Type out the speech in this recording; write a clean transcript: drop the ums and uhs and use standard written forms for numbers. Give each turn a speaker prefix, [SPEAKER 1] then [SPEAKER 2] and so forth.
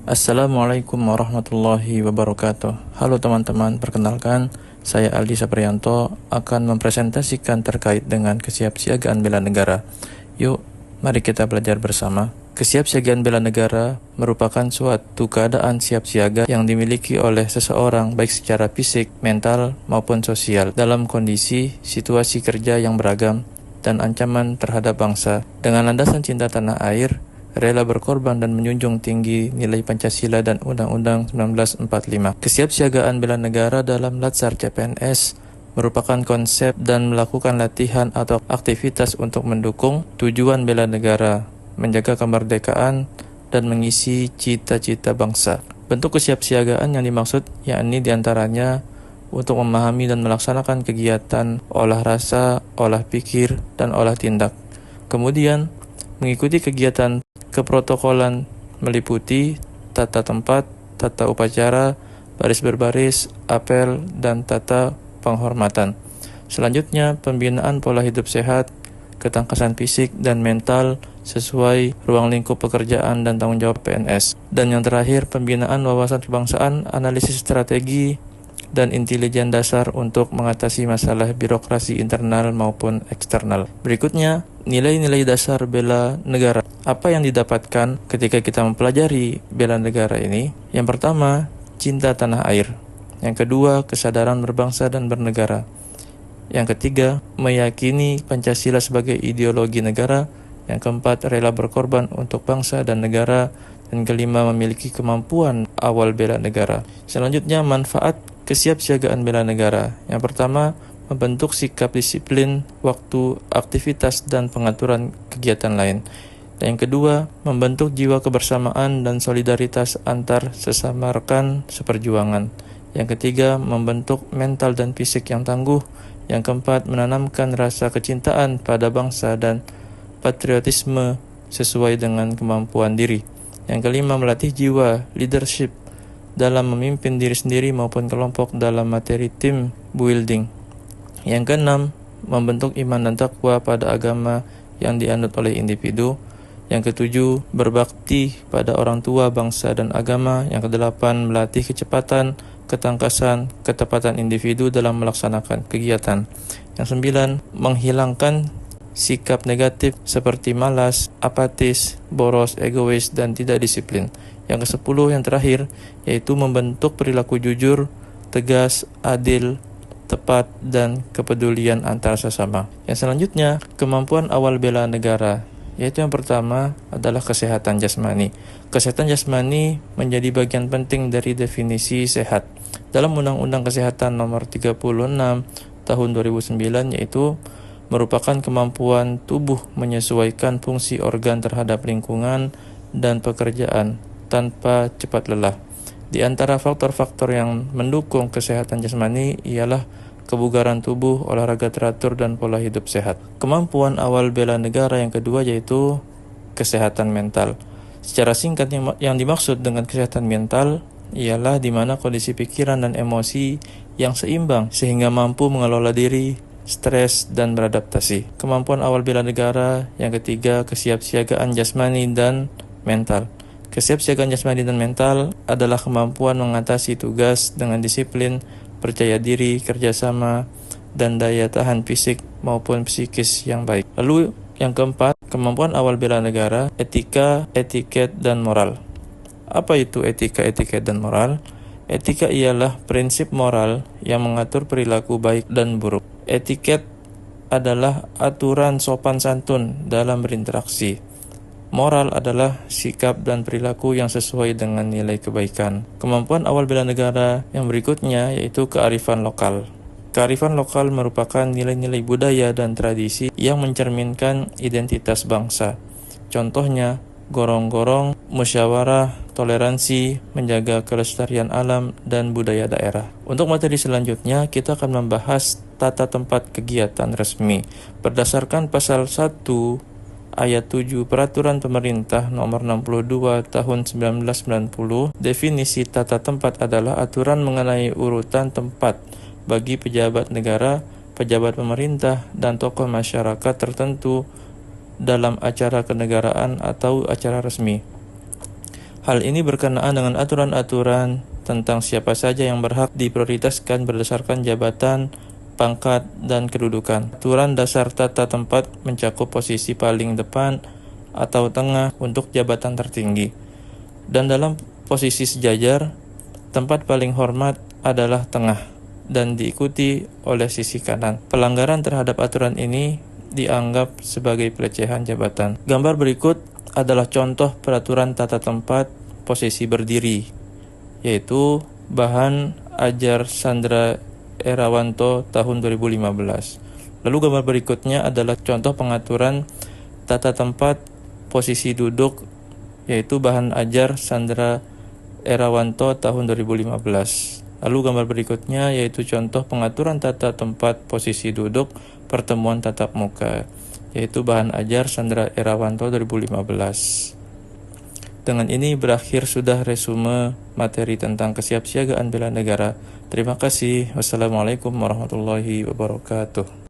[SPEAKER 1] Assalamualaikum warahmatullahi wabarakatuh. Halo teman-teman, perkenalkan saya Aldi Saprianto akan mempresentasikan terkait dengan kesiapsiagaan bela negara. Yuk, mari kita belajar bersama. Kesiapsiagaan bela negara merupakan suatu keadaan siap siaga yang dimiliki oleh seseorang baik secara fisik, mental, maupun sosial dalam kondisi situasi kerja yang beragam dan ancaman terhadap bangsa. Dengan landasan cinta tanah air, rela berkorban dan menjunjung tinggi nilai Pancasila dan Undang-Undang 1945. Kesiapsiagaan bela negara dalam Latsar CPNS merupakan konsep dan melakukan latihan atau aktivitas untuk mendukung tujuan bela negara, menjaga kemerdekaan, dan mengisi cita-cita bangsa. Bentuk kesiapsiagaan yang dimaksud yakni diantaranya untuk memahami dan melaksanakan kegiatan olah rasa, olah pikir, dan olah tindak. Kemudian, mengikuti kegiatan keprotokolan meliputi tata tempat, tata upacara, baris berbaris, apel, dan tata penghormatan. Selanjutnya, pembinaan pola hidup sehat, ketangkasan fisik dan mental sesuai ruang lingkup pekerjaan dan tanggung jawab PNS. Dan yang terakhir, pembinaan wawasan kebangsaan, analisis strategi, dan intelijen dasar untuk mengatasi masalah birokrasi internal maupun eksternal. Berikutnya, nilai-nilai dasar bela negara. Apa yang didapatkan ketika kita mempelajari bela negara ini? Yang pertama, cinta tanah air. Yang kedua, kesadaran berbangsa dan bernegara. Yang ketiga, meyakini Pancasila sebagai ideologi negara. Yang keempat, rela berkorban untuk bangsa dan negara. Dan kelima, memiliki kemampuan awal bela negara. Selanjutnya, manfaat kesiapsiagaan bela negara. Yang pertama, membentuk sikap disiplin, waktu, aktivitas, dan pengaturan kegiatan lain. Dan yang kedua, membentuk jiwa kebersamaan dan solidaritas antar sesama rekan seperjuangan. Yang ketiga, membentuk mental dan fisik yang tangguh. Yang keempat, menanamkan rasa kecintaan pada bangsa dan patriotisme sesuai dengan kemampuan diri. Yang kelima, melatih jiwa leadership dalam memimpin diri sendiri maupun kelompok dalam materi team building. Yang keenam, membentuk iman dan takwa pada agama yang dianut oleh individu. Yang ketujuh, berbakti pada orang tua, bangsa, dan agama. Yang kedelapan, melatih kecepatan, ketangkasan, ketepatan individu dalam melaksanakan kegiatan. Yang sembilan, menghilangkan sikap negatif seperti malas, apatis, boros, egois, dan tidak disiplin. Yang ke-10 yang terakhir, yaitu membentuk perilaku jujur, tegas, adil, tepat, dan kepedulian antar sesama. Yang selanjutnya, kemampuan awal bela negara, yaitu yang pertama adalah kesehatan jasmani. Kesehatan jasmani menjadi bagian penting dari definisi sehat. Dalam Undang-Undang Kesehatan Nomor 36 Tahun 2009, yaitu merupakan kemampuan tubuh menyesuaikan fungsi organ terhadap lingkungan dan pekerjaan tanpa cepat lelah. Di antara faktor-faktor yang mendukung kesehatan jasmani ialah kebugaran tubuh, olahraga teratur, dan pola hidup sehat. Kemampuan awal bela negara yang kedua yaitu kesehatan mental. Secara singkat, yang dimaksud dengan kesehatan mental ialah di mana kondisi pikiran dan emosi yang seimbang sehingga mampu mengelola diri, stres, dan beradaptasi. Kemampuan awal bela negara yang ketiga, kesiapsiagaan jasmani dan mental. Kesiapsiagaan jasmani dan mental adalah kemampuan mengatasi tugas dengan disiplin, percaya diri, kerjasama, dan daya tahan fisik maupun psikis yang baik. Lalu yang keempat, kemampuan awal bela negara, etika, etiket, dan moral. Apa itu etika, etiket, dan moral? Etika ialah prinsip moral yang mengatur perilaku baik dan buruk. Etiket adalah aturan sopan santun dalam berinteraksi. Moral adalah sikap dan perilaku yang sesuai dengan nilai kebaikan. Kemampuan awal bela negara yang berikutnya yaitu kearifan lokal. Kearifan lokal merupakan nilai-nilai budaya dan tradisi yang mencerminkan identitas bangsa. Contohnya, gorong-gorong, musyawarah, toleransi, menjaga kelestarian alam, dan budaya daerah. Untuk materi selanjutnya, kita akan membahas tata tempat kegiatan resmi. Berdasarkan pasal 1 Ayat 7 Peraturan Pemerintah Nomor 62 Tahun 1990, definisi tata tempat adalah aturan mengenai urutan tempat bagi pejabat negara, pejabat pemerintah, dan tokoh masyarakat tertentu dalam acara kenegaraan atau acara resmi. Hal ini berkenaan dengan aturan-aturan tentang siapa saja yang berhak diprioritaskan berdasarkan jabatan, pangkat, dan kedudukan. Aturan dasar tata tempat mencakup posisi paling depan atau tengah untuk jabatan tertinggi. Dan dalam posisi sejajar, tempat paling hormat adalah tengah dan diikuti oleh sisi kanan. Pelanggaran terhadap aturan ini dianggap sebagai pelecehan jabatan. Gambar berikut adalah contoh peraturan tata tempat posisi berdiri, yaitu bahan ajar Sandra Erawanto tahun 2015. Lalu gambar berikutnya adalah contoh pengaturan tata tempat posisi duduk, yaitu bahan ajar Sandra Erawanto tahun 2015. Lalu gambar berikutnya yaitu contoh pengaturan tata tempat posisi duduk pertemuan tatap muka, yaitu bahan ajar Sandra Erawanto 2015. Dengan ini berakhir sudah resume materi tentang kesiapsiagaan bela negara. Terima kasih. Wassalamualaikum warahmatullahi wabarakatuh.